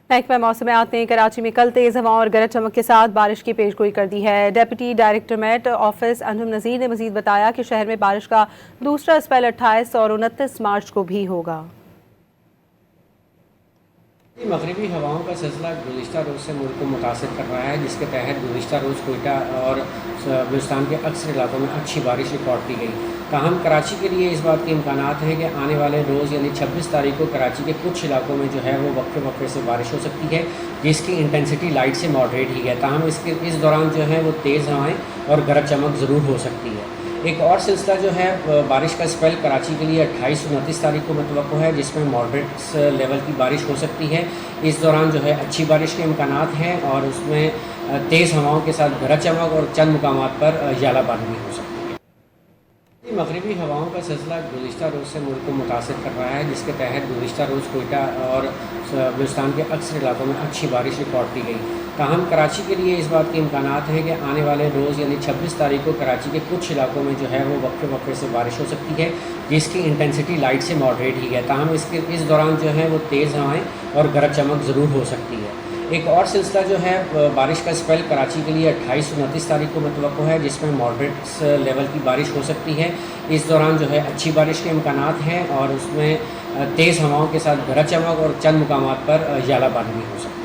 محکمہ موسمیات نے کراچی میں کل تیز ہواؤں اور گرج چمک کے ساتھ بارش کی پیشگوئی کر دی ہے۔ ڈپٹی ڈائریکٹر میٹ آفس انجم نذیر نے مزید بتایا کہ شہر میں بارش کا دوسرا اسپیل 28 اور 29 مارچ کو بھی ہوگا۔ مغربی ہواؤں کا سلسلہ گزشتہ روز سے ملک کو متاثر کر رہا ہے، جس کے تحت گزشتہ روز کوئٹہ اور بلوچستان کے اکثر علاقوں میں اچھی بارش ریکارڈ کی گئی۔ تاہم کراچی کے لیے اس بات کے امکانات ہیں کہ آنے والے روز یعنی 26 تاریخ کو کراچی کے کچھ علاقوں میں جو ہے وہ وقفے وقفے سے بارش ہو سکتی ہے، جس کی انٹینسٹی لائٹ سے ماڈریٹ ہی ہے۔ تاہم اس دوران جو ہے وہ تیز ہوائیں اور گرج چمک ضرور ہو سکتی ہے۔ ایک اور سلسلہ جو ہے بارش کا اسپیل کراچی کے لیے 28 اور 29 تاریخ کو متوقع ہے، جس میں ماڈریٹ لیول کی بارش ہو سکتی ہے۔ اس دوران جو ہے اچھی بارش کے امکانات ہیں اور اس میں تیز ہواؤں کے ساتھ گرج چمک اور چند مقامات پر ژالہ باری بھی ہو سکتی ہے۔ مغربی ہواؤں کا سلسلہ گزشتہ روز سے ملک کو متاثر کر رہا ہے، جس کے تحت گزشتہ روز کوئٹہ اور بلوچستان کے اکثر علاقوں میں اچھی بارش ریکارڈ کی گئی۔ تاہم کراچی کے لیے اس بات کے امکانات ہیں کہ آنے والے روز یعنی 26 تاریخ کو کراچی کے کچھ علاقوں میں جو ہے وہ وقفے وقفے سے بارش ہو سکتی ہے، جس کی انٹینسٹی لائٹ سے ماڈریٹ ہی ہے۔ تاہم اس دوران جو ہے وہ تیز ہوائیں اور گرج چمک ضرور ہو سکتی ہے۔ ایک اور سلسلہ جو ہے بارش کا اسپیل کراچی کے لیے 28 اور 29 تاریخ کو متوقع ہے، جس میں ماڈریٹ لیول کی بارش ہو سکتی ہے۔ اس دوران جو ہے اچھی بارش کے امکانات ہیں اور اس میں تیز ہواؤں کے ساتھ گرج چمک اور چند مقامات پر ژالہ باری بھی ہو سکتی ہے۔